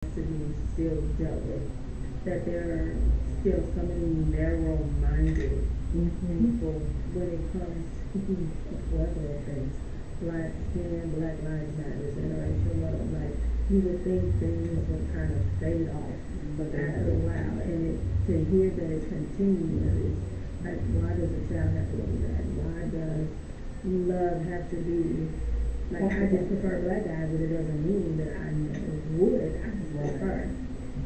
to be still dealt with. That there are still so many narrow-minded people when it comes to a plethora of things. Black skin, Black Lives Matter, interracial love. Like, you would think things would kind of fade off, but after a while, and to hear that it continues, like, why does a child have to go through that? Why does love have to be, like, I just prefer black guys, but it doesn't mean that I never would. I just prefer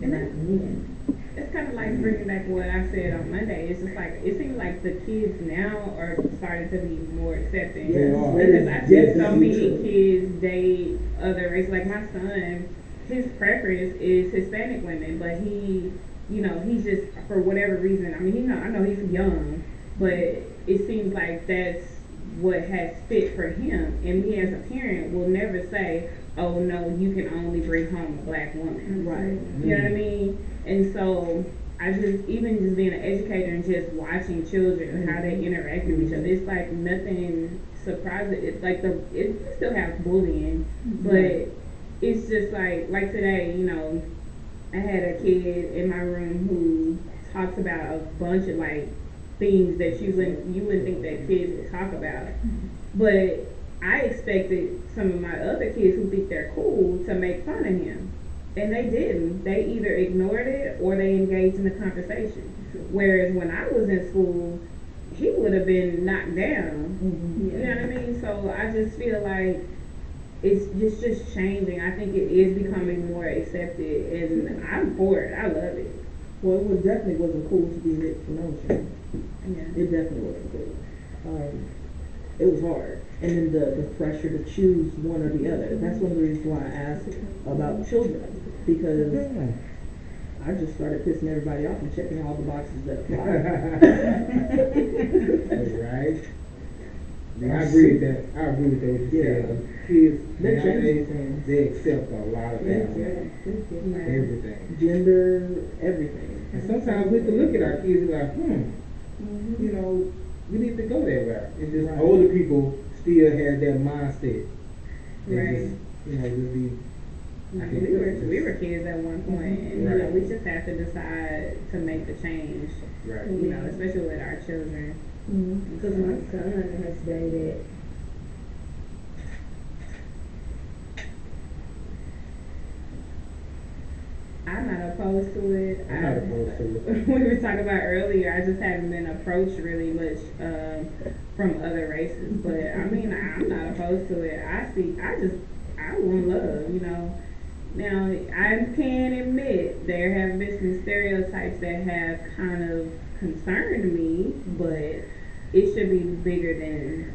black men. It's kind of like bringing back what I said on Monday. It's just like, it seems like the kids now are starting to be more accepting. Yes. Because I see so many kids date other races. Like my son, his preference is Hispanic women, but he, he's just, for whatever reason, I mean, I know he's young, but it seems like that's what has fit for him. And me as a parent will never say, oh no, you can only bring home a black woman. Right. You know what I mean? And so I just, even just being an educator and just watching children and how they interact with each other, it's like nothing surprising. It's like it still has bullying, but it's just like today, I had a kid in my room who talks about a bunch of like things that you wouldn't think that kids would talk about, but I expected some of my other kids who think they're cool to make fun of him. And they didn't. They either ignored it or they engaged in the conversation. Whereas when I was in school, he would have been knocked down. You know what I mean? So I just feel like it's just changing. I think it is becoming more accepted, and I'm for it. I love it. Well, it definitely wasn't cool to be rich for no shame. Yeah. It definitely wasn't cool. It was hard. And then the pressure to choose one or the other. That's one of the reasons why I asked about children. Because I just started pissing everybody off and checking all the boxes that apply. Right. I agree with that. I agree with that what you said. Kids nowadays, they accept a lot of things. Everything. Gender, everything. And sometimes we can look at our kids and be like, we need to go that route. It's just older people still have that mindset. Right. Just be. I mean, we were kids at one point, and we just have to decide to make the change. Right. Especially with our children. Because my son has dated. I'm not opposed to it. I'm not opposed to it. We were talking about earlier, I just haven't been approached really much from other races. But I mean, I'm not opposed to it. I want love, Now, I can admit there have been some stereotypes that have kind of concerned me, but it should be bigger than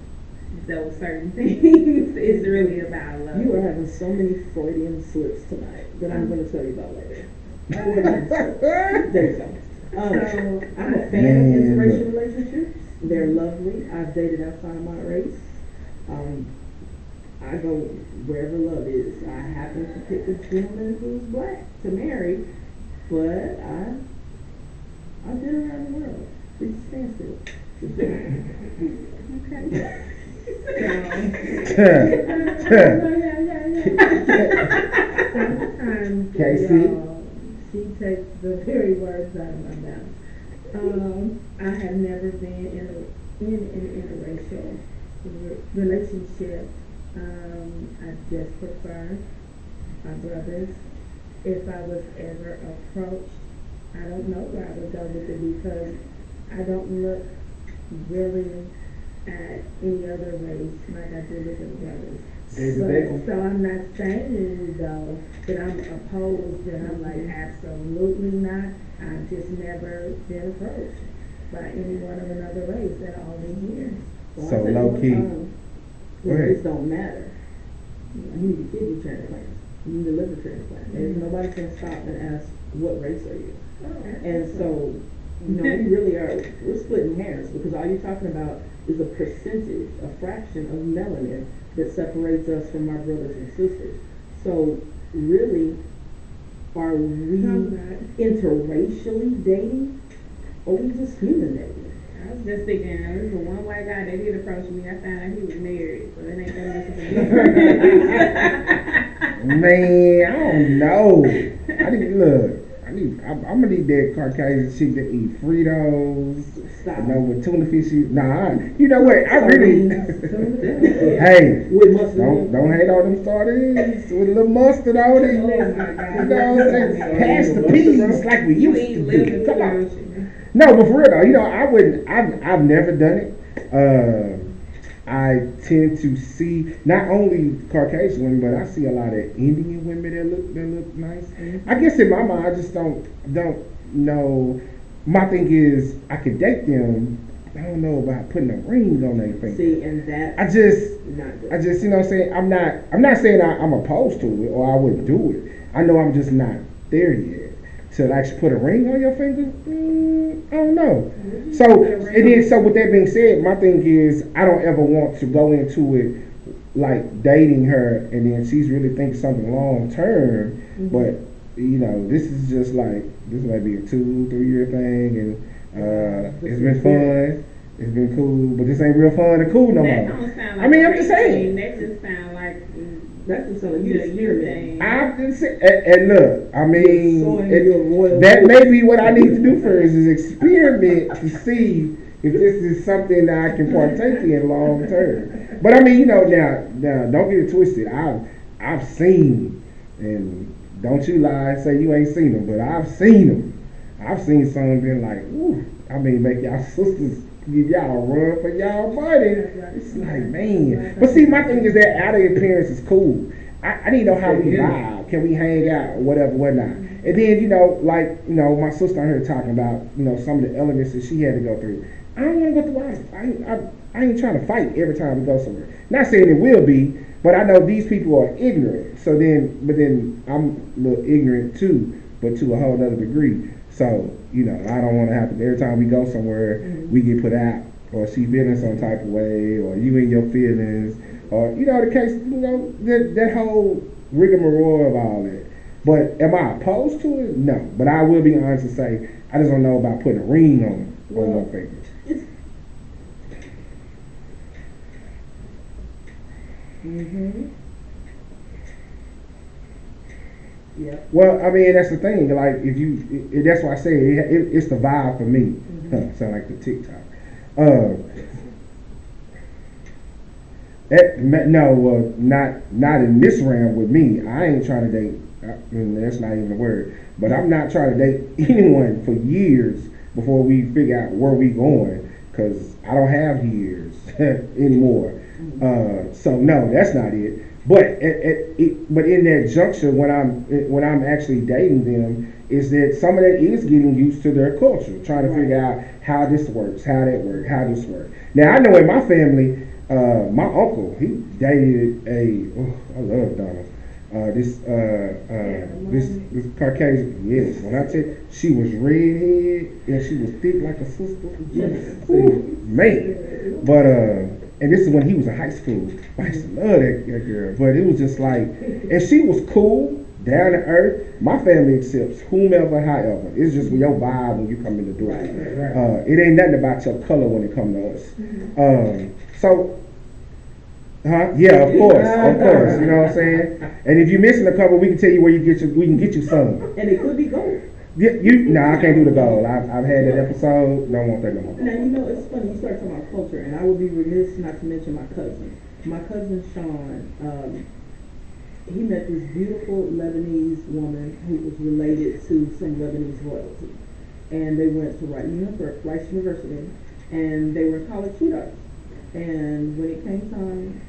those certain things. It's really about love. You are having so many Freudian slips tonight that I'm going to tell you about later. Freudian slips. There you go. I'm a fan of interracial relationships. They're lovely. I've dated outside of my race. I go wherever love is. I happen to pick a gentleman who's black to marry, but I've been around the world. Please stand still. Okay. Sometimes she takes the very words out of my mouth. I have never been in an interracial relationship. I just prefer my brothers. If I was ever approached, I don't know where I would go with it because I don't look really at any other race like I do with the brothers. So I'm not saying though that I'm opposed, that I'm like absolutely not. I've just never been approached by anyone of another race at all these years. So low key. The race don't matter. You need a kidney transplant. You need a liver transplant. And nobody's gonna stop and ask, what race are you? And so, we really are, we're splitting hairs because all you're talking about is a percentage, a fraction of melanin that separates us from our brothers and sisters. So really, are we interracially dating or we just human dating? I was just thinking, there was one white guy that did approach me. I found out he was married, so it ain't that much of a difference. Man, I don't know. I need look. I'm gonna need that Caucasian chick that eat Fritos. Stop. You know, with tuna fish. Nah, you know what? I really. Yeah. Hey, With mustard. don't hate on them sardines with a little mustard on it. Oh my God. You know what I'm saying? Pass the peas like we You used eat to living do. Come on. ocean. No, but for real though, you know, I wouldn't. I've never done it. I tend to see not only Caucasian women, but I see a lot of Indian women that look nice. I guess in my mind, I just don't know. My thing is, I could date them. I don't know about putting a ring on their finger. See, and that I just, not good. you know what I'm saying? I'm not saying I'm opposed to it or I wouldn't do it. I know I'm just not there yet. To actually put a ring on your finger, I don't know. So, and then, so with that being said, my thing is, I don't ever want to go into it like dating her, and then she's really thinking something long term. But you know, this is just like this might be a 2-3 year thing, and it's been fun. It's been cool, but this ain't real fun and cool no That more. don't sound like I mean, I'm a just race saying. thing. That just sound like That's just something you you know, you experiment. thing. I've been saying, and look, I mean, Sowing your royal that oats. may be what I need to do first is experiment to see if this is something that I can partake in long term. But I mean, you know, now don't get it twisted. I've seen, and don't you lie and say you ain't seen them, but I've seen them. I've seen some been like, ooh, I mean, make y'all sisters give y'all a run for y'all money. It's like, man. But see, my thing is that outer appearance is cool. I need to know how we vibe. Can we hang out or whatever, whatnot. And then, you know, like, you know, my sister heard talking about, you know, some of the elements that she had to go through. I don't want to go through life. I ain't trying to fight every time we go somewhere. Not saying it will be, but I know these people are ignorant. So then, but then I'm a little ignorant too, but to a whole other degree. So, you know, I don't want to have to, every time we go somewhere, we get put out, or she feeling some type of way, or you in your feelings, or, you know, the case, you know, that whole rigmarole of all that. But am I opposed to it? No. But I will be honest and say, I just don't know about putting a ring on my finger. Yeah. Well, I mean, that's the thing. Like, if you, that's why I say it's the vibe for me. Sound like the TikTok. No, not in this round with me. I ain't trying to date. I mean, that's not even a word. But I'm not trying to date anyone for years before we figure out where we going. Cause I don't have years anymore. So no, that's not it. But but in that juncture, when I'm actually dating them, is that some of that is getting used to their culture, trying to figure out how this works, how that works, how this works. Now I know in my family, my uncle, he dated I love Donna. This Caucasian, yes. When I tell you, she was redhead and she was thick like a sister. Yes. Ooh, man. But and this is when he was in high school. I used to love that girl. But it was just like, and she was cool, down to earth. My family accepts whomever, however. It's just your vibe when you come in the door. It ain't nothing about your color when it comes to us. Yeah, of course. You know what I'm saying? And if you're missing a couple, we can tell you where we can get you some. And it could be gold. Yeah, I can't do the gold. I've had that episode. Don't want that no more. Now, you know, it's funny, you start talking about culture, and I would be remiss not to mention my cousin. My cousin Sean, he met this beautiful Lebanese woman who was related to some Lebanese royalty. And they went to Rice University, and they were college sweethearts. And when it came time,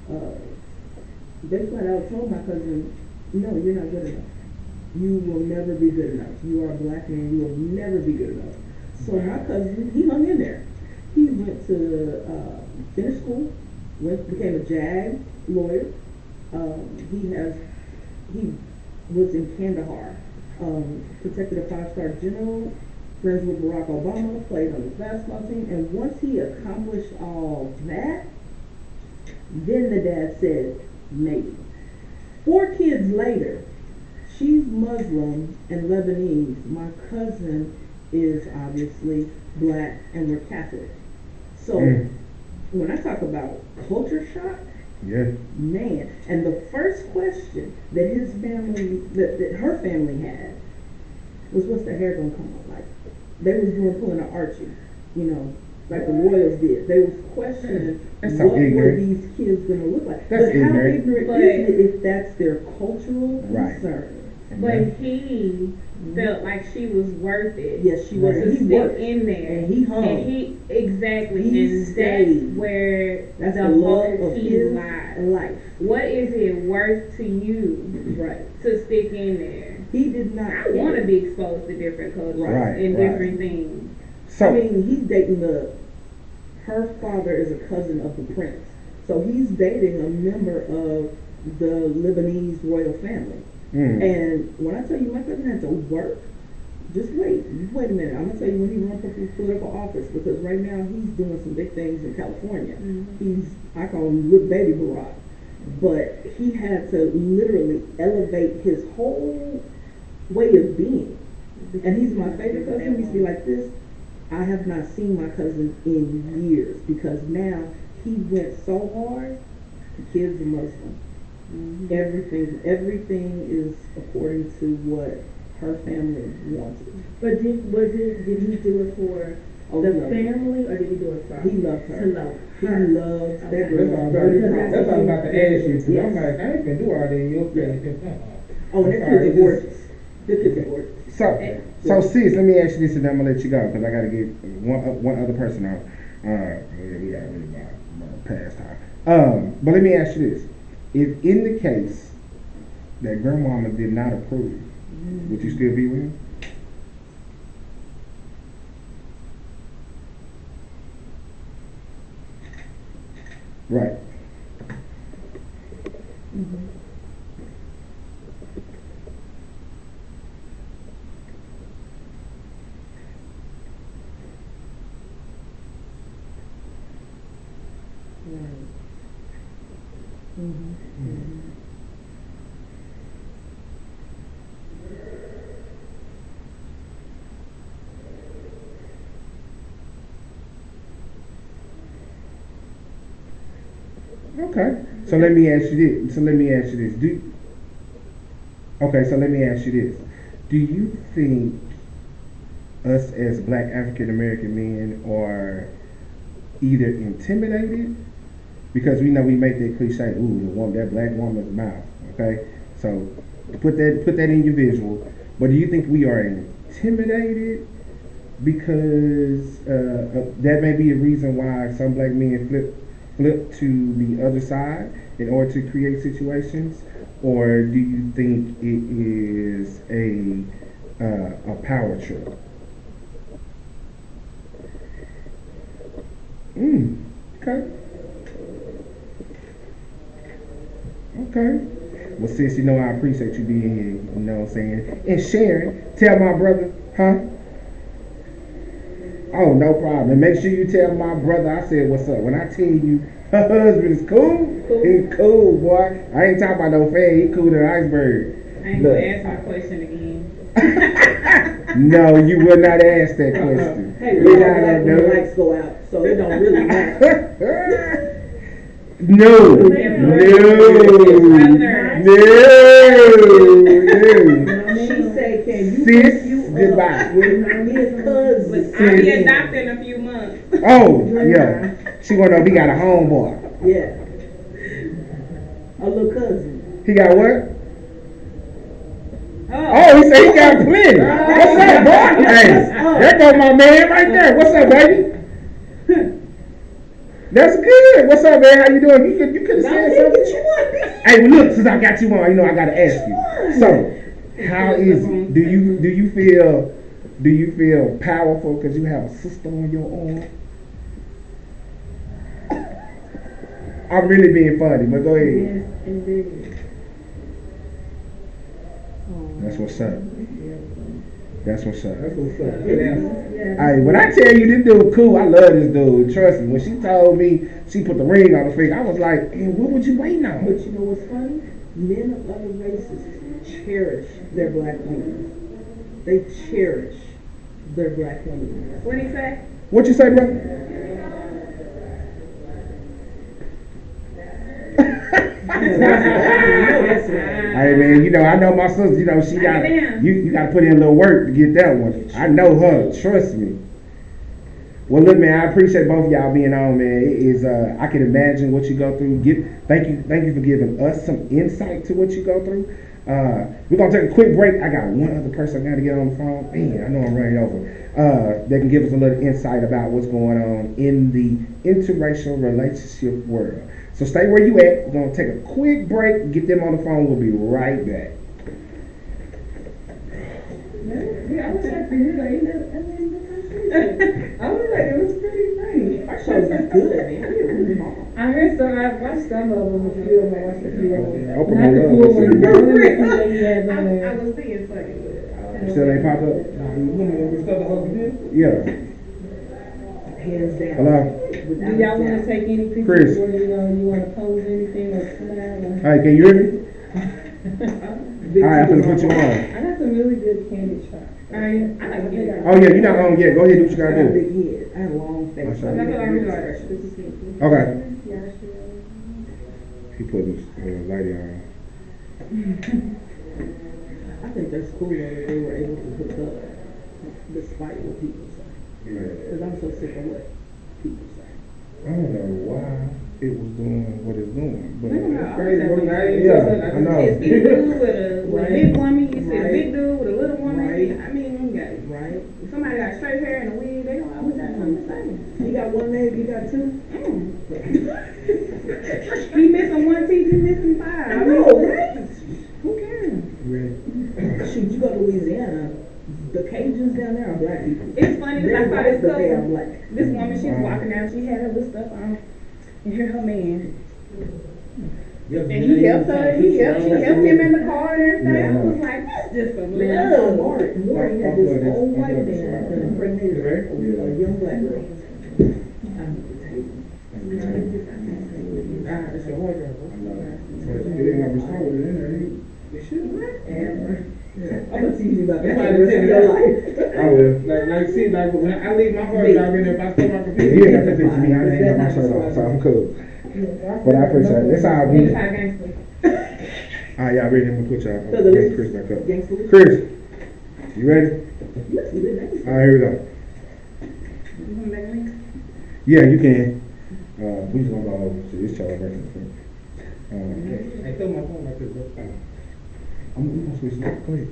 they flat out told my cousin, no, you're not good enough. You will never be good enough. You are a black man, you will never be good enough. So my cousin, he hung in there. He went to finish school, became a JAG lawyer. He was in Kandahar, protected a 5-star general, friends with Barack Obama, played on his basketball team, and once he accomplished all that, then the dad said, maybe. 4 kids later, she's Muslim and Lebanese. My cousin is obviously black and we're Catholic. So when I talk about culture shock, man, and the first question that his family, that her family had was what's the hair gonna come out like? They was doing pulling an Archie, you know, like the Royals did. They was questioning That's so what were ignorant. these kids gonna look like. That's but how ignorant. ignorant But- is it if that's their cultural Right. concern? But he felt like she was worth it. Yes, she was. To And he stick worked. in there. And he hung. And he exactly. He and stayed. that's where That's the the love whole of key his lies. life. What is it worth to you Right. to stick in there? He did not. I want to be exposed to different cultures Right, and right. different things. So I mean, he's dating her father is a cousin of the prince. So he's dating a member of the Lebanese royal family. And when I tell you my cousin had to work, just wait a minute. I'm gonna tell you when he runs for political office, because right now he's doing some big things in California. I call him Little Baby Barack. But he had to literally elevate his whole way of being. And he's my favorite cousin. He used to be like this. I have not seen my cousin in years because now he went so hard. The kid's a Muslim. Everything is according to what her family wanted. But did he do it for the family, or did he do it for? He loved her. To love He her. loves that Okay. girl. That's what I'm about to ask you. 'Cause Yes. I'm like, I ain't gonna do all that. You're Oh, and that Sorry, kid's just- gorgeous. That kid's gorgeous. so sis, let me ask you this, and then I'm gonna let you go because I gotta get one other person on. We got really about past time. But let me ask you this: if in the case that grandmama did not approve, would you still be with him? Right. Okay. So let me ask you this. So let me ask you this. Do you think us as black African American men are either intimidated because we know we make that cliche, that black woman's mouth, okay? So put that in your visual. But do you think we are intimidated because that may be a reason why some black men flip to the other side in order to create situations, or do you think it is a power trip? Okay. Well, sis, I appreciate you being here, you know what I'm saying? And sharing. Tell my brother, huh? Oh, no problem. And make sure you tell my brother I said what's up. When I tell you her husband is cool, he's cool, boy. I ain't talking about no fan. He cool than an iceberg. I ain't gonna ask my question again. No, you will not ask that question. Hey, We're we not all black gonna when do the it. lights go out, so it don't really matter. No. She say, can you Sis, you goodbye. with his cousin? I'll be adopted in a few months. Oh, yeah. She wanna know if he got a homeboy. Yeah. A little cousin. He got what? Oh, Oh, he said he got plenty. What's up, boy? Hey, there go my man right there. What's up, baby? That's good. What's up, man? How you doing? You could have said something. Hey, well, look, since I got you on, I gotta ask you. So, how is it? Do you feel powerful because you have a sister on your arm? I'm really being funny, but go ahead. Yes, indeed. That's what's up. That's what's up. That's what's up. Good answer. Hey, when I tell you this dude cool, I love this dude. Trust me. When she told me she put the ring on the finger, I was like, hey, what would you waiting on? But you know what's funny? Men of other races cherish their black women. They cherish their black women. what do you say? What you say, brother? That's right. Hey man, you know I know my sister. You know she Knock got it down. you got to put in a little work to get that one. I know her. Trust me. Well, look, man, I appreciate both of y'all being on, man. It is, I can imagine what you go through. Thank you for giving us some insight to what you go through. We're gonna take a quick break. I got one other person I got to get on the phone. Man, I know I'm running over. They can give us a little insight about what's going on in the interracial relationship world. So stay where you at. We're gonna take a quick break. Get them on the phone. We'll be right back. Yeah, I wish I could hear that. I was like, it was pretty funny. Our shows are good, man. We're really long. I heard some. I watched some of them. A few of them. I watched a few of them. Open Not my the love, full listen. ones. But only the few that he has on I there. was seeing fucking with You still ain't pop up? Nah, you wouldn't have stuff the husband did? Yeah. Hands down. Hello. Do y'all want to take any pictures Chris. where you want to pose anything or smile? Or... Hey, can you hear me? All right, I'm gonna put you on. I got some really good candy shots. I like it. Oh yeah, you're not on yet. Go ahead, do what you I gotta got a do. big head. I had a long face. That's right. That's what I realized. Okay. He put this lighting on. I think that's cool though that they were able to hook up despite what people say. Because I'm so sick of what people say. I don't know why it was doing what it's doing, but It's crazy, bro. yeah, I know. It's big dude with a big woman. You see a Right. big dude with a little woman. Right. I mean, you got Right? if somebody got straight hair and a wig, they don't always have something to say. You got one leg, you got two. He missing one teeth, he missing five. I know, right? Who cares? Shoot, you go to Louisiana, the Cajuns down there are black people. It's funny because I They're saw white, this but they are couple. black. This woman, she was walking out, she had her little stuff on, and here her man. And he helped her, she helped him in the car and everything. I was like, that's just some Man, I saw love. Maury had this old white man that impregnated a young black girl. It's your wardrobe, bro. It ain't gonna be strong with it in there. It should. I'm gonna teach you about that Somebody for the rest tell of me your that. life. I will. Like when I leave my hard drive in there, if I stole my Yeah, computer. you ain't got to picture me. I ain't got my shirt on, so I'm cool. But I appreciate it. It's all He's good. high gangster. All right, y'all ready? I'm gonna put y'all. So the Bring list- Chris back up. Gangster list? Chris, you ready? Yes, you did that. All right, here we go. You want that link? Yeah, you can. We just gonna go over to this channel right now. I throw my phone like this, bro. I'm gonna switch it up. Go ahead.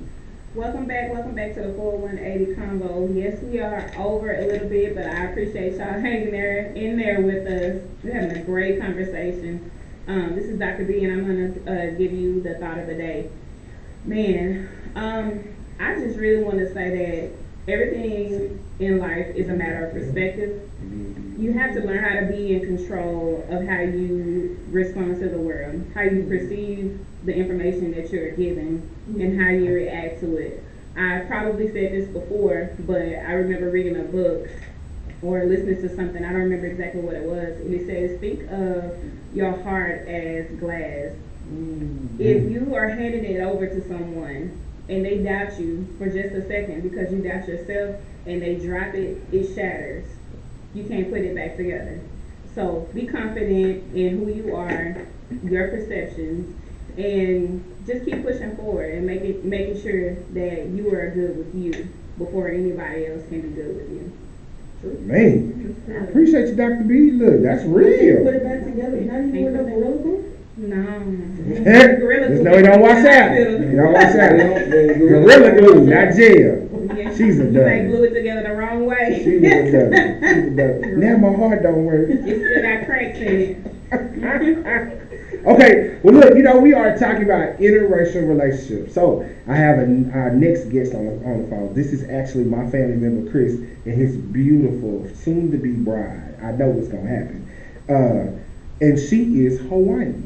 Welcome back to the 4180 Convo. Yes, we are over a little bit, but I appreciate y'all hanging in there with us. We're having a great conversation. This is Dr. B, and I'm gonna give you the thought of the day. Man, I just really want to say that everything in life is a matter of perspective. You have to learn how to be in control of how you respond to the world, how you perceive the information that you're given, and how you react to it. I probably said this before, but I remember reading a book or listening to something, I don't remember exactly what it was, and it says, think of your heart as glass. If you are handing it over to someone and they doubt you for just a second because you doubt yourself and they drop it, it shatters. You can't put it back together. So be confident in who you are, your perceptions, and just keep pushing forward and making sure that you are good with you before anybody else can be good with you. Man, I appreciate you, Dr. B. Look, that's Put real. it back together. Not even with no gorilla glue. No. Just know it don't wash out. It don't wash out. Gorilla glue, not jail. Yeah. She's a You might dummy. glue it together the wrong way. She's a dummy. She's a dummy. Now my heart don't work. It still got cracks in it. Okay, well look, we are talking about interracial relationships. So I have our next guest on the phone. This is actually my family member Chris and his beautiful soon-to-be bride. I know what's gonna happen. And she is Hawaiian.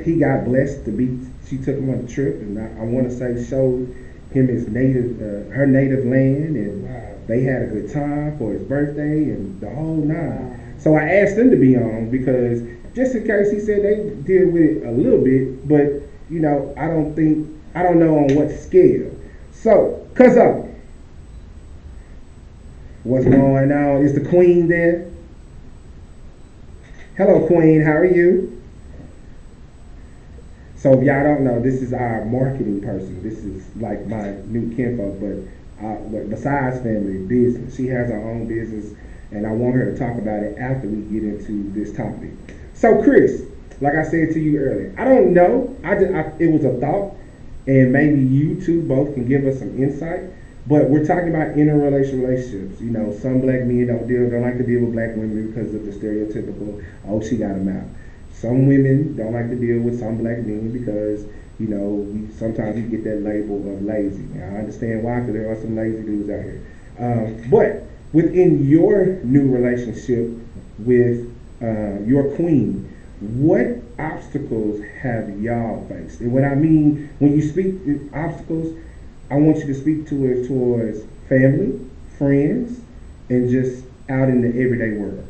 He got blessed to be. She took him on a trip, and I want to say showed him his her native land, and they had a good time for his birthday and the whole nine. So I asked them to be on because just in case, he said they deal with it a little bit, but I don't know on what scale. So, what's going on? Is the Queen there? Hello, Queen. How are you? So if y'all don't know, this is our marketing person. This is like my new kinfolk, but besides family, business. She has her own business, and I want her to talk about it after we get into this topic. So Chris, like I said to you earlier, I don't know. It was a thought, and maybe you two both can give us some insight. But we're talking about interracial relationships. You know, some black men don't like to deal with black women because of the stereotypical, oh, she got a mouth. Some women don't like to deal with some black men because, you know, sometimes you get that label of lazy. Now, I understand why, because there are some lazy dudes out here. But within your new relationship with your queen, what obstacles have y'all faced? And what I mean, when you speak obstacles, I want you to speak to it towards family, friends, and just out in the everyday world.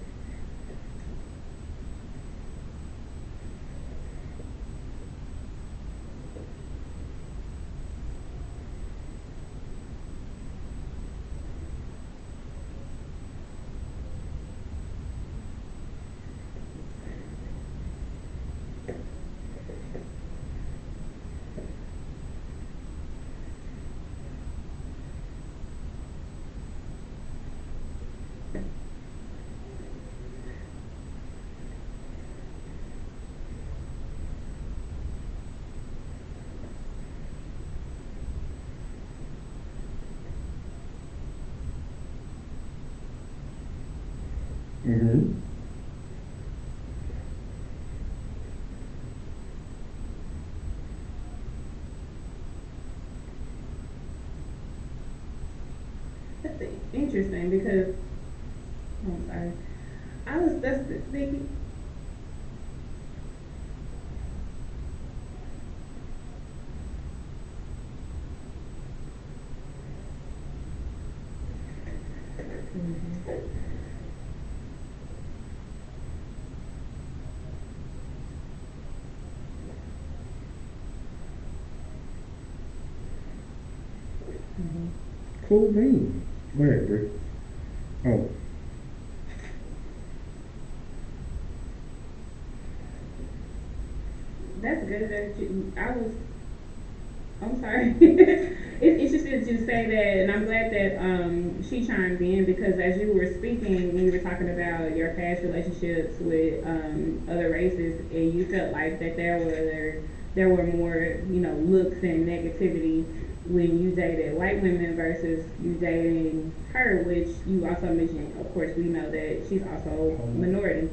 Mm-hmm. That's interesting because I'm sorry. I was that's the thing. Cool bean. Go ahead, Brie. Oh. That's good that I was. I'm sorry. It's interesting that you say that, and I'm glad that she chimed in because as you were speaking, you were talking about your past relationships with other races, and you felt like that there were more looks and negativity when you dated white women versus you dating her, which you also mentioned. Of course, we know that she's also minority.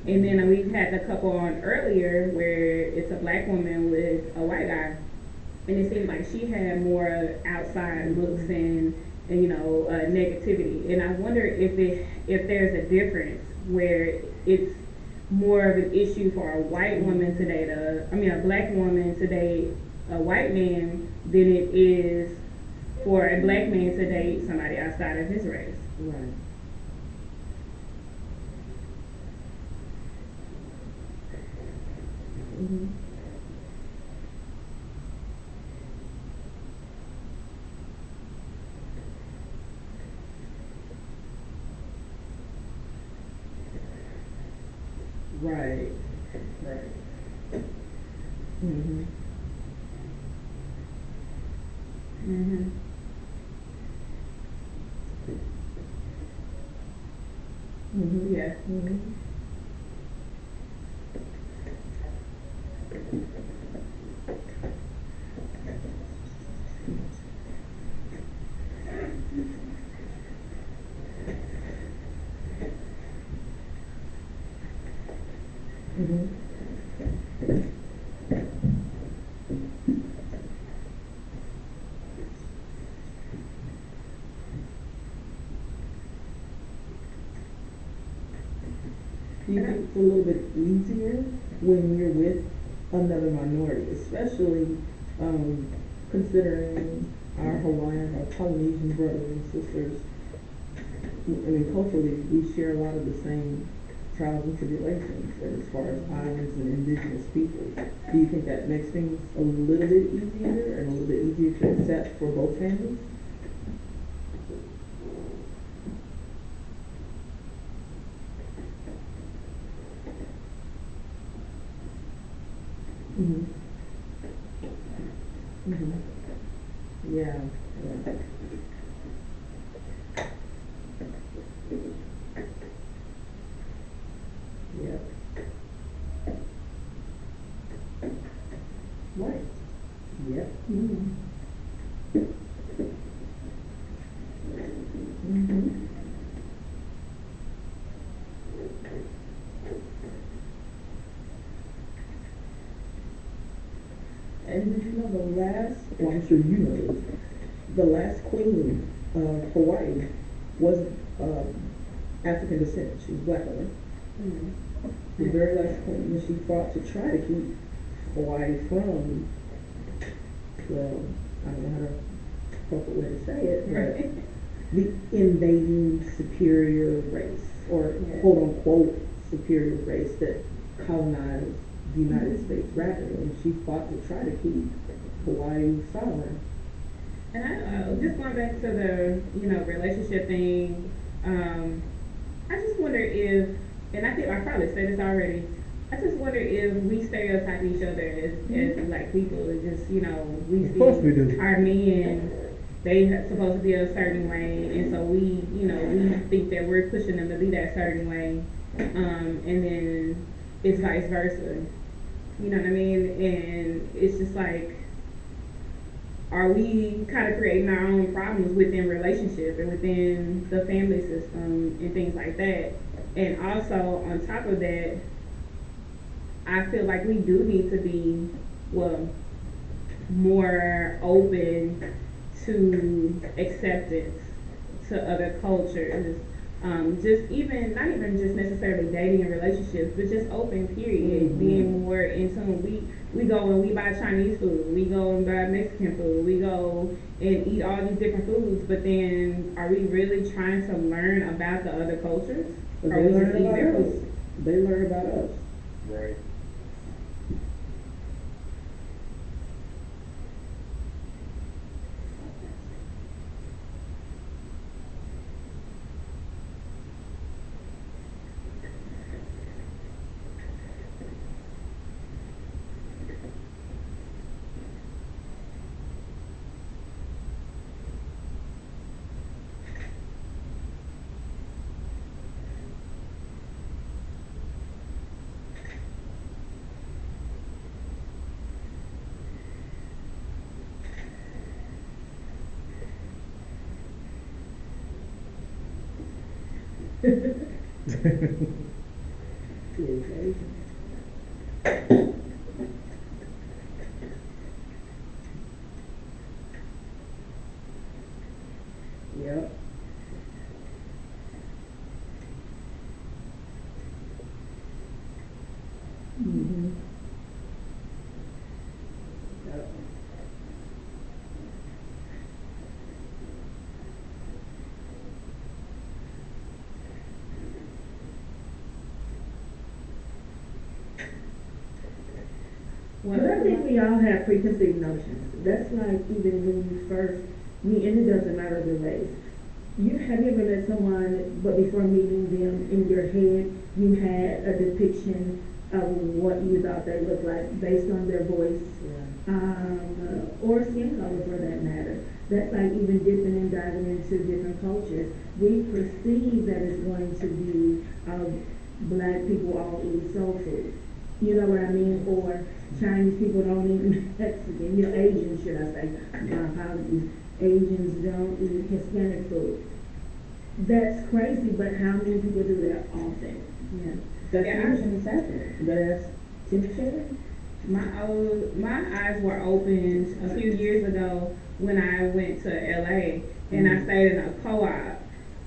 And then we've had the couple on earlier where it's a black woman with a white guy, and it seemed like she had more outside looks and negativity. And I wonder if there's a difference where it's more of an issue for a white woman to date a black woman to date a white man than it is for a black man to date somebody outside of his race. Right. Mm-hmm. Right. Right. Mm-hmm. Mhm. Mm-hmm. Yeah. Mm-hmm. Mm-hmm. Do you think it's a little bit easier when you're with another minority, especially um, considering our Hawaiian or Polynesian brothers and sisters? I mean, culturally, we share a lot of the same trials and tribulations as far as islands and indigenous peoples. Do you think that makes things a little bit easier and a little bit easier to accept for both families? Mm-hmm. well, I'm sure you know this, the last queen of Hawaii was African descent. She was black woman. The very last queen, and she fought to try to keep Hawaii from, well, I don't know how to proper way to say it, but the invading superior race, or quote unquote superior race that colonized the United States rapidly, and she fought to try to keep Hawaii sovereign. And I just going back to the relationship thing. I just wonder if, and I think I probably said this already. I just wonder if we stereotype each other as black people. It just we Of course we see do. our men, they supposed to be a certain way, and so we think that we're pushing them to be that certain way, and then it's vice versa. You know what I mean? And it's just like, are we kind of creating our own problems within relationship and within the family system and things like that? And also on top of that, I feel like we do need to be, well, more open to acceptance to other cultures. Just even not even just necessarily dating and relationships, but just open period. Being more in tune. We go and we buy Chinese food. We go and buy Mexican food. We go and eat all these different foods. But then, are we really trying to learn about the other cultures? But Or they we just learn eat about their us. food? They learn about us. Right. Yep. Mm-hmm. Yep. But I think we all have preconceived notions. That's like even when you first meet, and it doesn't matter the race. Have you ever met someone, but before meeting them, in your head, you had a depiction of what you thought they looked like based on their voice, or skin color for that matter. That's like even dipping and diving into different cultures. We perceive that it's going to be black people all eat soul food. You know what I mean? Or Chinese people don't eat Mexican, Asians, should I say. My apologies. Asians don't eat Hispanic food. That's crazy, but how many people do that often? Yeah. That's Yeah, the reason it's happening. That's temperature. My eyes were opened a few years ago when I went to LA and I stayed in a co-op,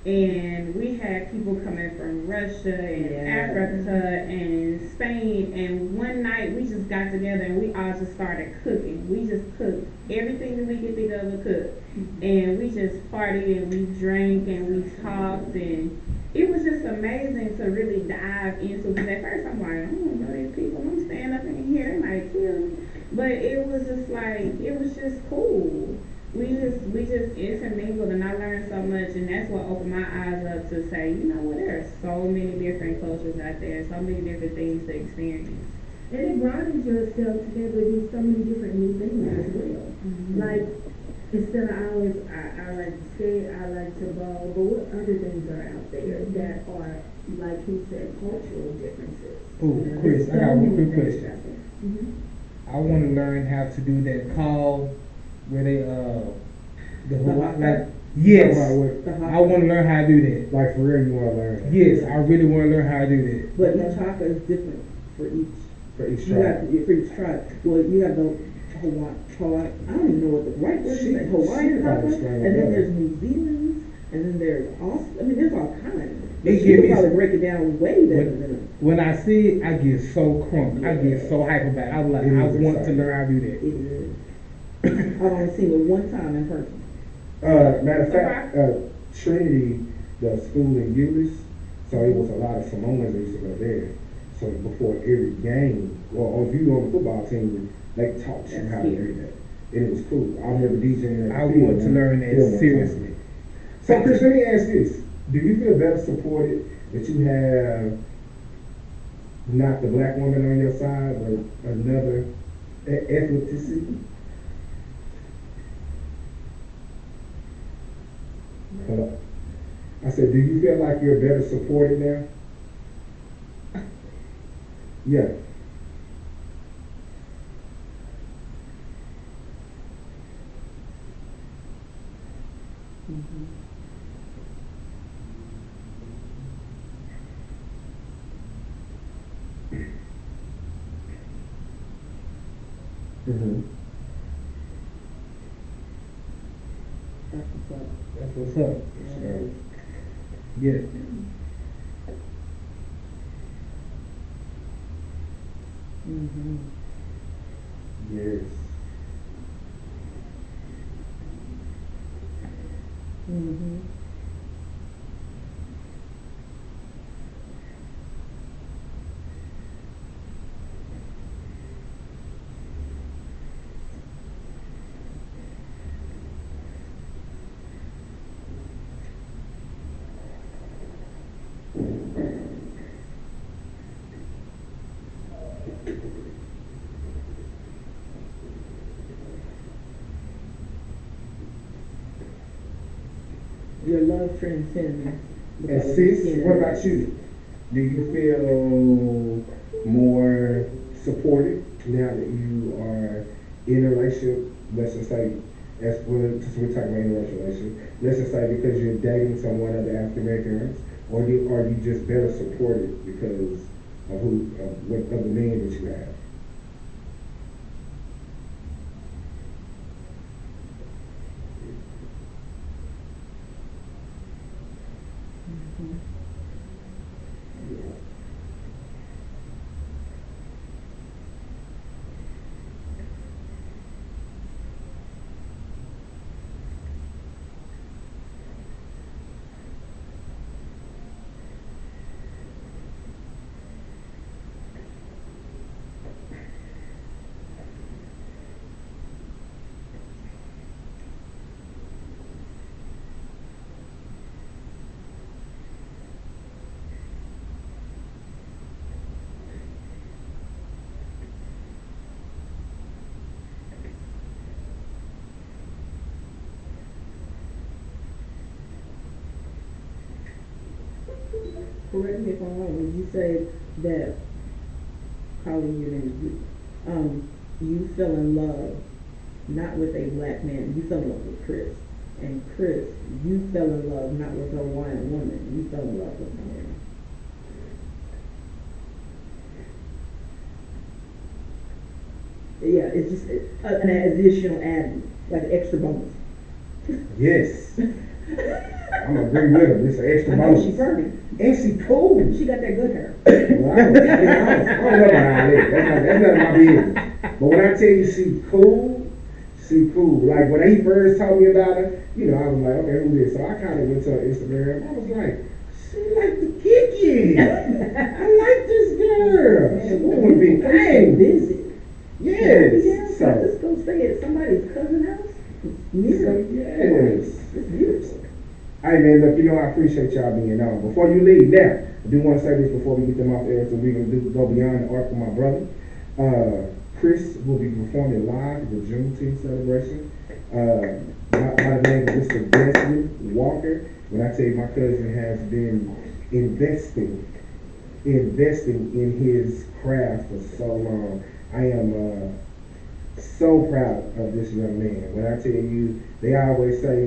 and we had people coming from Russia and Africa and Spain, and one night we just got together and we all just started cooking. We just cooked everything that we could think of to cook, and we just partied and we drank and we talked, and it was just amazing to really dive into. Because at first I'm like, I don't know these people. I'm staying up in here, they might kill me. But it was just like, it was just cool. We just intermingled, and I learned so much, and that's what opened my eyes up to say, you know what, there are so many different cultures out there, so many different things to experience. And it broadens yourself to be able to do so many different new things as well. Like, instead of I like to skate, I like to bowl, but what other things are out there that are, like he said, cultural differences? Ooh, Chris, I got one quick question. I want to learn how to do that call where they the Hawaii, like, yes, I want to learn how to do that. Like for real, you want to learn? Yes, I really want to learn how to do that. But each haka is different for each. For each You tribe. have for each tribe. Well, you have the I don't even know what the right word is, like Hawaiian probably haka, strong and then enough. there's New Zealand's, and then there's also, I mean, there's all kinds. They She give could me probably some- break it down way better than us. When I see it, I get so crunk. I get so hype about it. I'm like, It I is want to exciting. learn how to do It that. is. I've only seen it one time in person. Matter of fact, Trinity, the school in Euless, so it was a lot of Samoans that used to go there. So before every game, or if you were on the football team, they taught you how to do that. And it was cool. I remember DJing at I the field want to one- learn field that one time. seriously. So Chris, let me ask this. Do you feel better supported that you have not the black woman on your side, but another ethnicity? Hello? I said, do you feel like you're better supported now? Yeah. Mm-hmm. That's what's up. That's what's up. So, Get it. Mm-hmm. yes. Mm-hmm. Your love transcends. And because of sis, skin what and about you? Do you feel more supported now that you are in a relationship? Let's just say, as since we're talking about interracial relationship, let's just say because you're dating someone of the African American race, or are you just better supported because of of the men that you have? correct me if I'm wrong, would you say that, calling your name is you, you fell in love not with a black man, you fell in love with Chris. And Chris, you fell in love not with a Hawaiian woman, you fell in love with someone. Yeah, it's just an additional add, like an extra bonus. Yes. I'm agree with him. It's an extra I know bonus. she's perfect. And she cool. She got that good hair. Well, I don't know about all that. That's none of my business. But when I tell you she cool. Like when he first told me about her, I was like, okay, who this? So I kind of went to her Instagram. I was like, she like the kitchen. I like this girl. She would be I'm dang. busy. Yes. So I just go stay at somebody's cousin's house. Yes. It's beautiful. Hey man, look, I appreciate y'all being on. Before you leave, now, I do want to say this before we get them off air, so we're going to go beyond the arc of my brother. Chris will be performing live at the Juneteenth celebration. By the name of Mr. Desmond Walker. When I tell you my cousin has been investing in his craft for so long, I am so proud of this young man. When I tell you, they always say,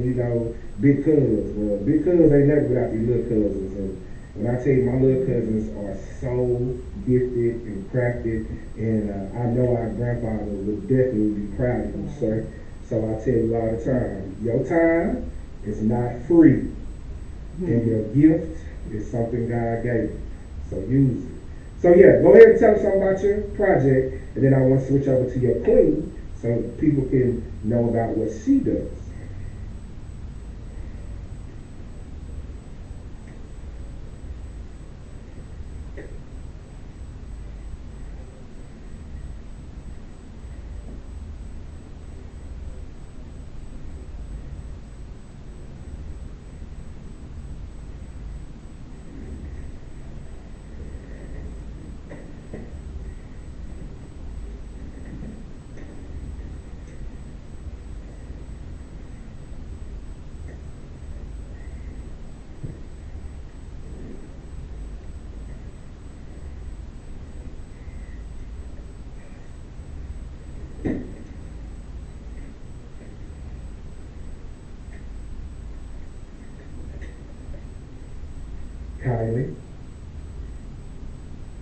big cuz. Well, big cuz ain't never without these little cousins. When I tell you my little cousins are so gifted and crafted, and I know our grandfather would definitely be proud of you, sir. So I tell you all the time, your time is not free, and your gift is something God gave you. So use it. So yeah, go ahead and tell us something about your project, and then I want to switch over to your queen so people can know about what she does. Kylie.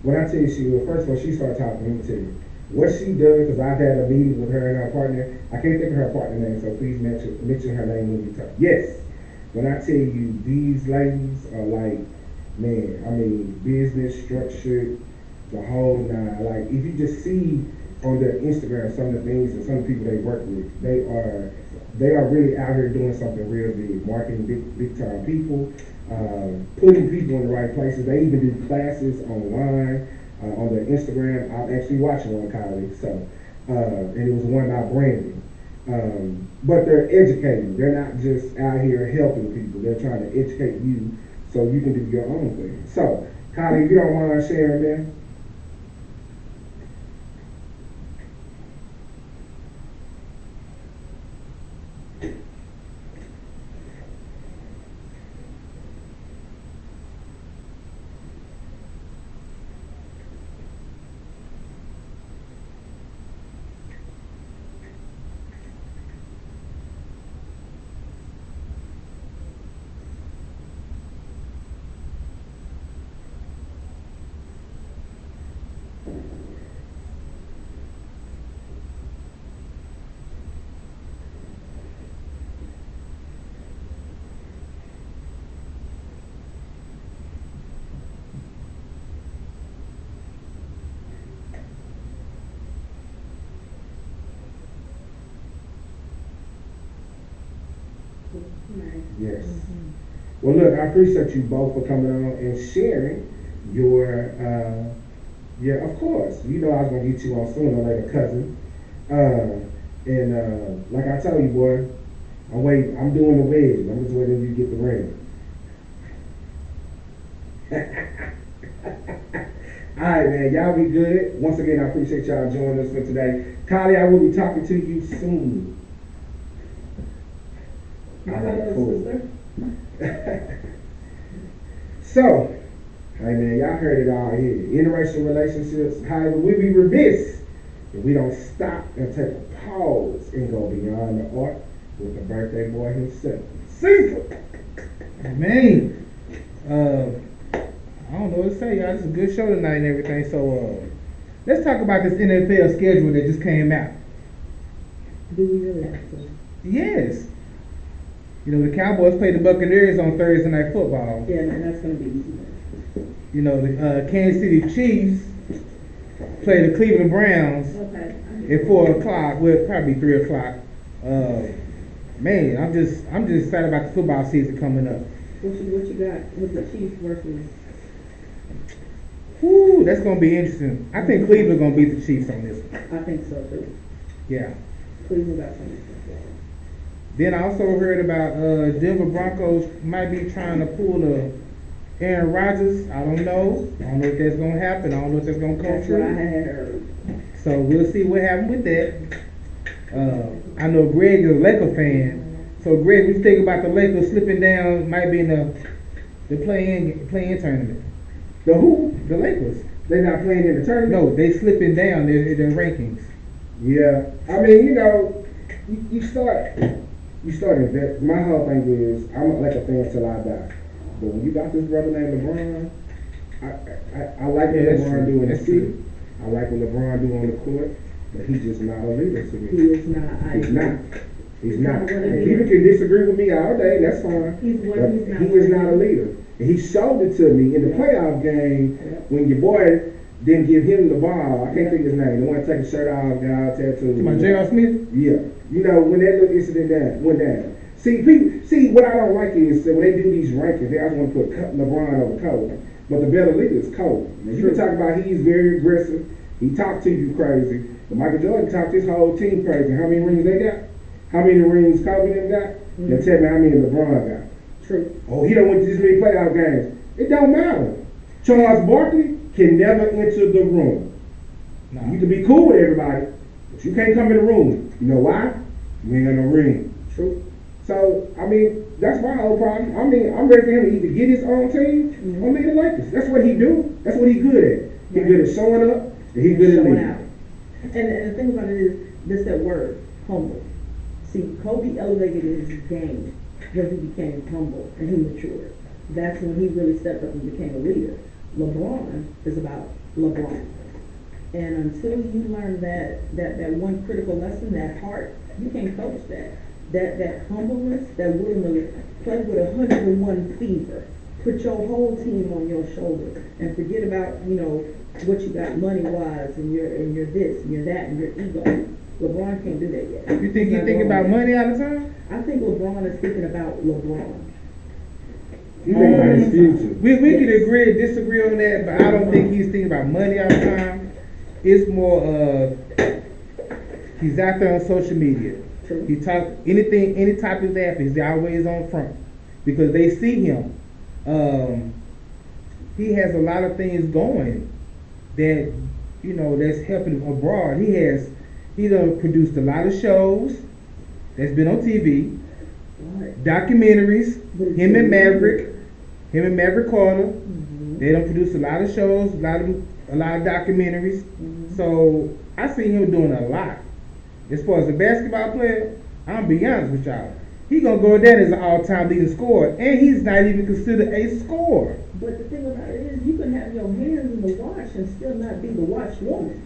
When I tell you well, first of all, she started talking, let me tell you. What she does, because I've had a meeting with her and her partner, I can't think of her partner name, so please mention her name when you talk. Yes, when I tell you these ladies are like, man, I mean, business structured, the whole nine. Like, if you just see on their Instagram some of the things and some of the people they work with, they are really out here doing something real big, marketing big time people, putting people in the right places. They even do classes online on their Instagram. I'm actually watching one, Kylie, so and it was one about branding. But they're educating. They're not just out here helping people. They're trying to educate you so you can do your own thing. So, Kylie, if you don't mind sharing, man. Yes. Well, look, I appreciate you both for coming on and sharing your, yeah, of course. You know I was going to get you on sooner or later, cousin. And like I tell you, boy, I'm doing the wedge. I'm just waiting till you get the ring. All right, man. Y'all be good. Once again, I appreciate y'all joining us for today. Kylie, I will be talking to you soon. All right, cool. So, hey man, y'all heard it all here. Interracial relationships. However, we be remiss if we don't stop and take a pause and go beyond the art with the birthday boy himself. Caesar. Man, I don't know what to say, y'all. It's a good show tonight and everything. So, let's talk about this NFL schedule that just came out. Do we really have to? Yes. You know, the Cowboys play the Buccaneers on Thursday Night Football. Yeah, and that's going to be easy. You know, the Kansas City Chiefs play the Cleveland Browns at 4 o'clock. Well, probably 3 o'clock. Man, I'm just excited about the football season coming up. What you got with the Chiefs versus? Whoo, that's gonna be interesting. I think Cleveland's gonna beat the Chiefs on this one. I think so too. Yeah. Cleveland got something. Then I also heard about Denver Broncos might be trying to pull a Aaron Rodgers. I don't know. I don't know if that's gonna happen. I don't know if that's gonna come That's true. what I had heard. So we'll see what happens with that. I know Greg is a Laker fan. So Greg, what you think about the Lakers slipping down? Might be in the play-in tournament. The who? The Lakers. They not playing in the tournament? No, they slipping down their rankings. Yeah. I mean, you know, you start invest. My whole thing is I'm a Laker fan till I die. But when you got this brother named LeBron, I like what Yeah, that's LeBron true. do in the That's city. true. I like what LeBron do on the court, but he's just not a leader to me. He is not. He's not. He's not. Not what And it people is. can disagree with me all day. That's fine. He's what But he's not. he is not a leader. And he showed it to me in the playoff game when your boy didn't give him the ball. I can't think of his name. The one take his shirt off, got all tattooed. To my J.R. Smith? Yeah. You know, when that little incident went down. See, what I don't like is that when they do these rankings, they always want to put LeBron over Kobe. But the better leader is Kobe. Now, you can talk about he's very aggressive. He talked to you crazy. But Michael Jordan talked his whole team crazy. How many rings they got? How many rings Kobe them got? Now tell me how many LeBron got. True. Oh, he don't win this many playoff games. It don't matter. Charles Barkley can never enter the room. Nah. You can be cool with everybody, but you can't come in the room. You know why? You ain't got no ring. True. So, I mean, that's my whole problem. I mean, I'm ready for him to either get his own team or lead the Lakers. That's what he do. That's what he good at. He Right. good at showing up, and he good at Showing leading. out. And the thing about it is, this that word, humble. See, Kobe elevated his game when he became humble and he matured. That's when he really stepped up and became a leader. LeBron is about LeBron. And until you learn that one critical lesson, that heart, you can't coach that. That humbleness, that willingness to play with 101 fever. Put your whole team on your shoulder and forget about, what you got money wise and your this and your that and your ego. LeBron can't do that yet. You think He's he not think doing about that. money all the time? I think LeBron is thinking about LeBron. He think about his future. We Yes. can agree and disagree on that, but I don't think he's thinking about money all the time. It's more of he's out there on social media. True. He talk anything, any type of athlete, he's always on front because they see him. He has a lot of things going that that's helping him abroad. He done produced a lot of shows that's been on TV, Right. documentaries. Him and Maverick Carter. Mhm. They done produced a lot of shows, a lot of documentaries. So I see him doing a lot. As far as a basketball player, I'm gonna be honest with y'all. He gonna go down as an all-time leading scorer, and he's not even considered a scorer. But the thing about it is, you can have your hands in the wash and still not be the wash woman.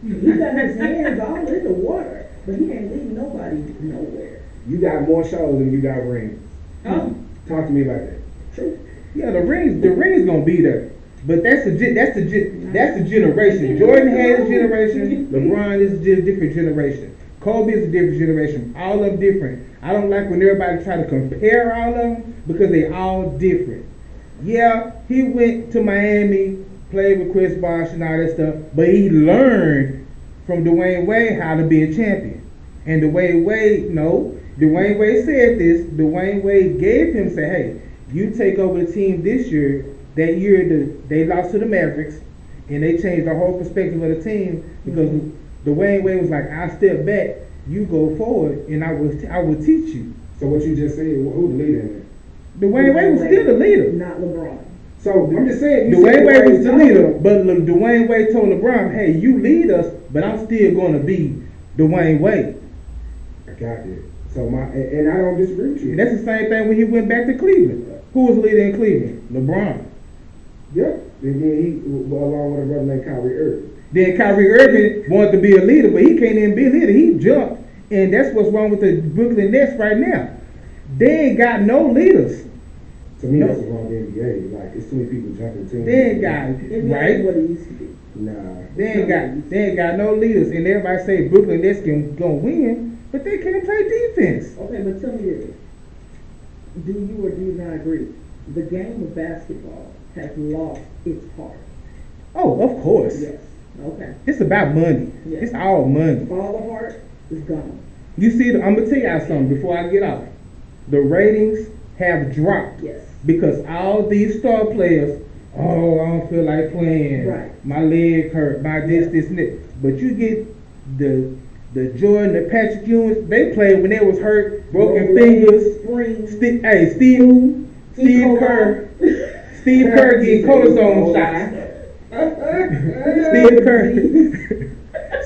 He got his hands all in the water, but he ain't leading nobody nowhere. You got more shows than you got rings. Oh, Talk to me about that. True. Yeah, the rings gonna be there, but that's the generation. Jordan had his generation. LeBron is just a different generation. Kobe is a different generation. All of them different. I don't like when everybody try to compare all of them because they all different. Yeah, he went to Miami, played with Chris Bosh and all that stuff, but he learned from Dwayne Wade how to be a champion. And Dwayne Wade said this. Dwayne Wade gave him, say, hey, you take over the team this year. That year they lost to the Mavericks, and they changed the whole perspective of the team because Dwayne Wade was like, I'll step back, you go forward, and I will teach you. So what you just said, who the leader in Dwayne Wade was still the leader. Not LeBron. it? So I'm just saying. Dwayne Wade was the leader, but Dwayne Wade told LeBron, hey, you lead us, but I'm still going to be Dwayne Wade. I got it. So and I don't disagree with you. And that's the same thing when he went back to Cleveland. Who was the leader in Cleveland? LeBron. Yep. And then he, along with a brother named Kyrie Irving. Then Kyrie Irving wanted to be a leader, but he can't even be a leader. He jumped, and that's what's wrong with the Brooklyn Nets right now. They ain't got no leaders. To me, No. that's the wrong NBA. Like, it's too many people jumping teams. They ain't got NBA right. is what it used to be. Nah. They ain't got no leaders, and everybody say Brooklyn Nets gonna win, but they can't play defense. Okay, but tell me this. Do you or do you not agree? The game of basketball has lost its heart. Oh, of course. Yes. Okay. It's about money. Yeah. It's all money. All the heart is gone. You see, I'm gonna tell y'all something before I get off. The ratings have dropped Yes. because all these star players, oh, I don't feel like playing. Right. My leg hurt. My this, and that. But you get the Jordan, the Patrick Ewing, they played when they was hurt, broken fingers. Spring. Steve Kerr. Steve Kerr getting cortisone shots.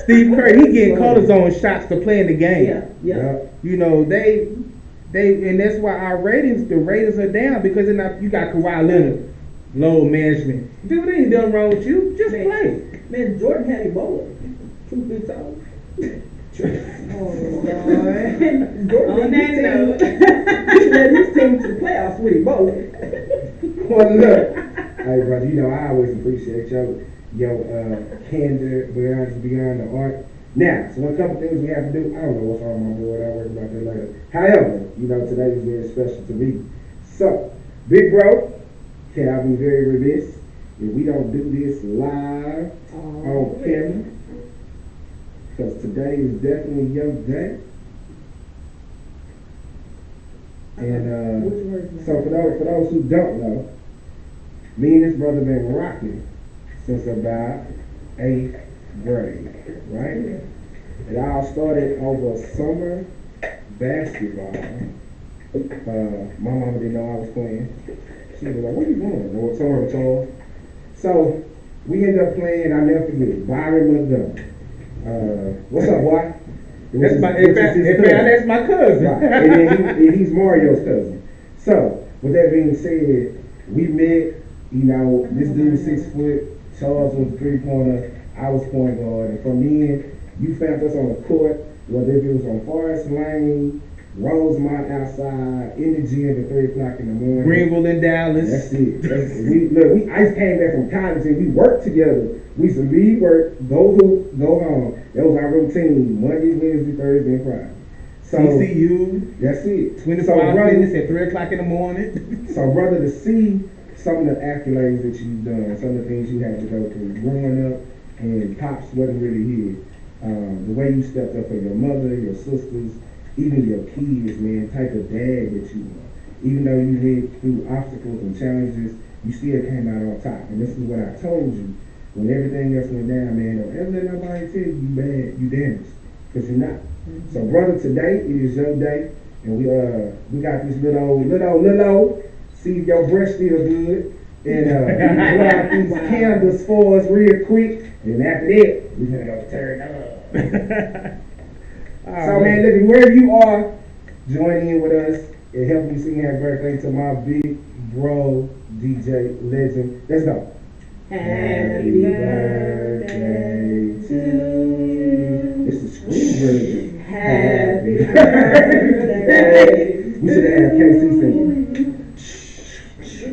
Steve Kerr, he getting cortisone shots to play in the game. Yeah. Yeah. Yep. You know, And that's why the ratings are down because they're not, you got Kawhi Leonard, load management. Dude, ain't nothing wrong with you. Just play. Man, Jordan had Ebola. Truth be told. Oh Lord. Jordan On that note. He led his team to the playoffs with Ebola. Well, look, hey, brother, you know I always appreciate your candor beyond the art. Now, so a couple things we have to do. I don't know what's on my board. I'll worry about that later. However, you know today is very special to me. So, big bro, can I be very remiss if we don't do this live on camera? Because today is definitely your day. And so for those who don't know, me and this brother been rocking since about 8th grade, right? It all started over summer basketball. My mama didn't know I was playing. She was like, "What are you doing?" Or somewhere Charles. So we ended up playing. I never forget Byron Montgomery. What's up, boy? That's my cousin. Right. And he's Mario's cousin. So, with that being said, we met, you know, this dude 6 foot, Charles was 3-pointer, I was point guard, and from then, you found us on the court, whether it was on Forest Lane, Rosemont outside, in the gym at 3 o'clock in the morning. Greenville and Dallas. That's it. I just came back from college and we worked together. We used to leave work, go hoop, go home. That was our routine, Monday, Wednesday, Thursday, and Friday. So CCU. That's it. 24 hour fitness at 3 o'clock in the morning. So brother, to see some of the accolades that you've done, some of the things you had to go through growing up, and Pops wasn't really here. The way you stepped up for your mother, your sisters, even your kids, man, type of dad that you are. Even though you went through obstacles and challenges, you still came out on top. And this is what I told you. When everything else went down, man, don't ever let nobody tell you bad, you damaged. Because you're not. So brother, today, it is your day. And we got this little, see if your breath still good. And we blow out these candles for us real quick. And after that, we're gonna go turn up. So man, look, wherever you are, join in with us and help me sing happy birthday to my big bro, DJ legend. Let's go. Happy birthday to you. It's the screen version. Happy birthday. We should have KC singing.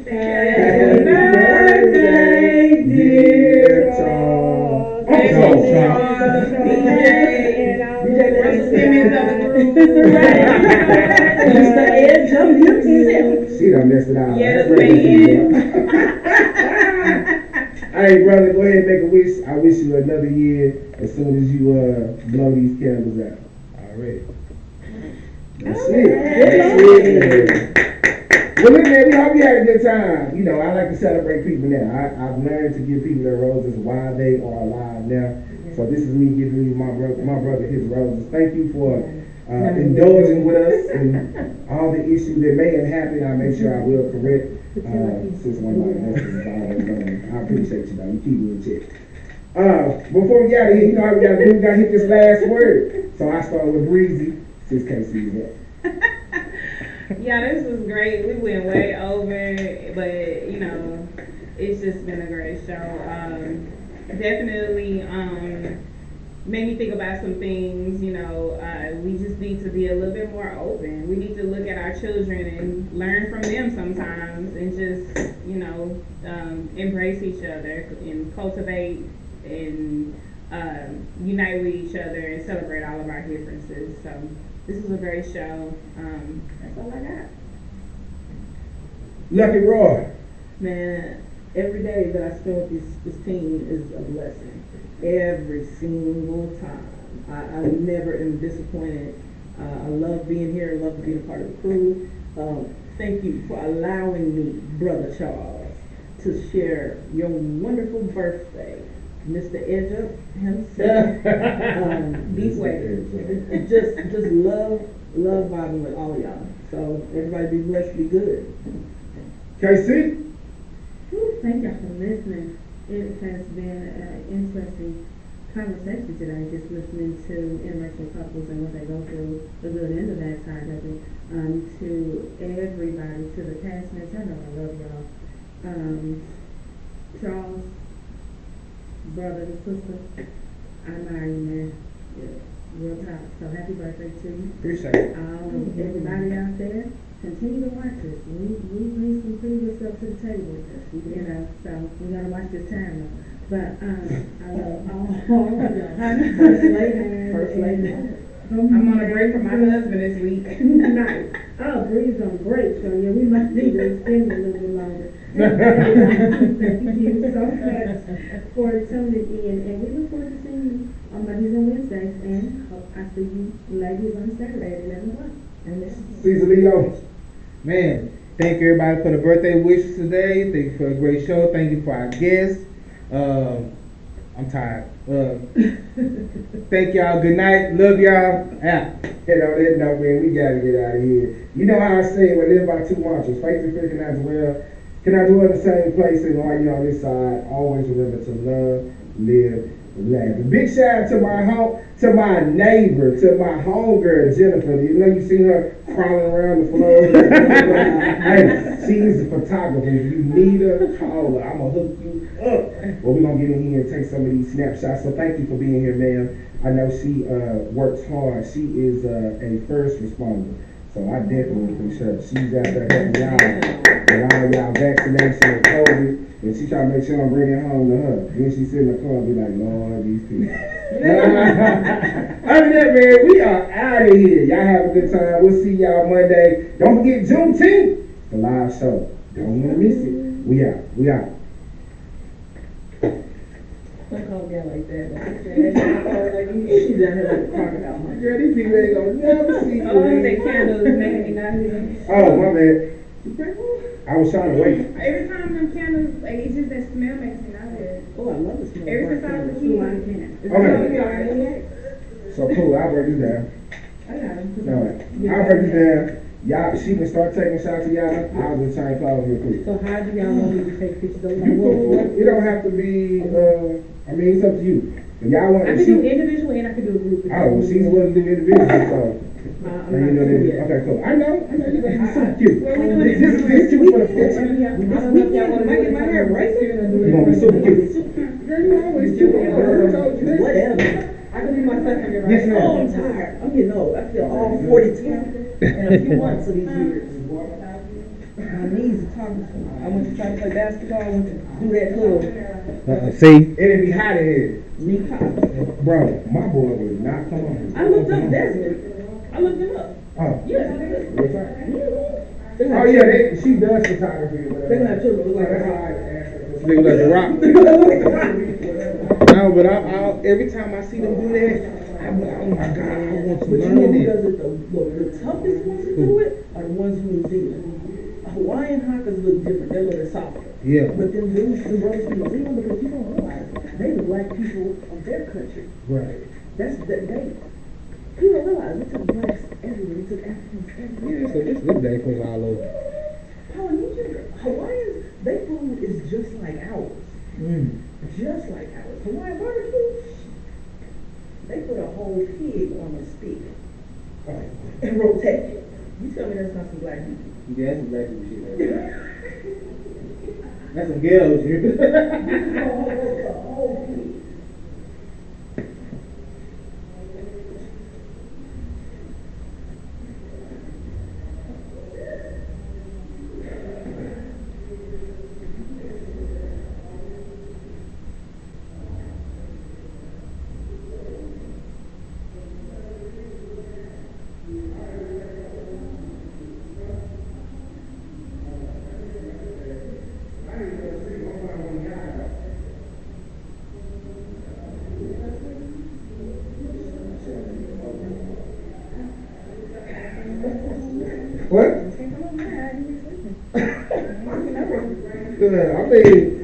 Happy birthday, dear Charles. Mr. Edge of himself. She done messed it out. Yes, man. Hey, brother, go ahead and make a wish. I wish you another year as soon as you blow these candles out. All right. That's it. That's it. Well, look, man, we hope you had a good time. You know, I like to celebrate people now. I've learned to give people their roses while they are alive now. So this is me giving you my brother his roses. Thank you for indulging with us and all the issues that may have happened. I make sure I will correct. Since one of my husbands always learning. I appreciate you, though. You keep me in check. Before we get out of here, you know how we gotta do? We gotta hit this last word. So I start with Breezy, since Casey is up. Yeah, this was great. We went way over, but you know, it's just been a great show. Definitely made me think about some things. You know, we just need to be a little bit more open. We need to look at our children and learn from them sometimes, and just embrace each other and cultivate and unite with each other and celebrate all of our differences. So this is a great show. That's all I got. Lucky Roy. Man, every day that I spend with this team is a blessing. Every single time. I never am disappointed. I love being here. I love being a part of the crew. Thank you for allowing me, Brother Charles, to share your wonderful birthday. Mr. Edger himself. Deep way. Just love vibing with all y'all. So everybody be blessed, be good. KC? Thank y'all for listening. It has been an interesting conversation today, just listening to interracial couples and what they go through, the good and the bad side of it. To everybody, to the castmates, I know I love y'all. Charles, brother and sister, I admire you, man. Yeah, real talk. So happy birthday to you. Appreciate it. Everybody out there, continue to watch us. We bring some pretty good stuff to the table. You know, so we gotta watch this time though. But I love all of y'all. First lady. I'm on a break from my husband this week. Nice. Oh, Bree's on break, so yeah, we might need to extend it a little bit longer. Thank you so much for tuning in, and we look forward to seeing you on Mondays and Wednesdays, and hope I see you ladies on Saturday at 11 o'clock. Caesar Leo. Man, thank you everybody for the birthday wishes today. Thank you for a great show. Thank you for our guests. I'm tired. Thank y'all. Good night. Love y'all. Out. And on that note, man, we gotta get out of here. You know how I say, we live by two watches. Faith and fear cannot dwell. Cannot dwell in the same place. And while you're on this side, always remember to love, live, laugh. A big shout out to my neighbor, to my homegirl Jennifer. You know you seen her crawling around the floor. Hey, she's a photographer. If you need her, call her. I'ma hook you up. Well, we're gonna get in here and take some of these snapshots. So thank you for being here, ma'am. I know she works hard. She is a first responder. So I definitely appreciate her. She's out there helping y'all with all y'all vaccination and COVID. And she try to make sure I'm bringing it home to her. Then she sit in the car and be like, Lord, these people. Other than that, man, we are out of here. Y'all have a good time. We'll see y'all Monday. Don't forget Juneteenth, the live show. Don't want to miss it. We out. We out. Don't call me out like that. She's down here like a crocodile. Girl, these people ain't gonna never see you. Oh, they candles making me not here. Oh, my bad. I was trying to wait. Every time them candles, like, it's just that smell makes me not here. Oh, I love the smell. Ever since I was a kid. Okay. So cool, I'll break this down. I got him. Alright, I'll break this down. Y'all, she can start taking shots of y'all. I'll just change clothes real quick. So how do y'all want me to take pictures of You cool. It don't have to be, I mean, it's up to you. If y'all want I to can do individual and I can do a group. oh, well, she's willing to do individual, so. I'm you know not that. yet. Okay, cool. I know, you're gonna be super cute. Well, we doing This is cute for the picture. I don't know if y'all want to get my hair right here. You're gonna be super cute. Girl, you always cute. I told you that. Whatever. I can do my second hair right Yes, here. ma'am. Oh, I'm tired. I'm getting old. I feel all 42 in a few months of these years. My knees are talking to me. I went to try to play basketball. I went to do that little See? It'd be hot in here. knee pop. Bro, my boy would not come on. I looked up Desmond. I looked him up. Oh. Yeah. Real time? They're Oh, yeah, she does photography. They're gonna have children look like That's her. why I asked her. Nigga like The Rock. No, but I every time I see them do that, I'm like, oh my God, I want to But you learn know who it. does it the toughest ones to do it are the ones from New Zealand. Hawaiian hockers look different, they're a little softer. Yeah. But then those the brothers from New Zealand, because you don't realize they the black people of their country. Right. That's that they people don't realize we took blacks everywhere, we took Africans everywhere. Yeah, so this black was all over. Polynesian Hawaiians, their food is just like ours. Just like ours. Hawaiian barbecue, they put a whole pig on a stick and rotate it. You tell me that's not some black people. Yeah, that's some black people shit right there. That's some girls here. A whole pig. What? I mean,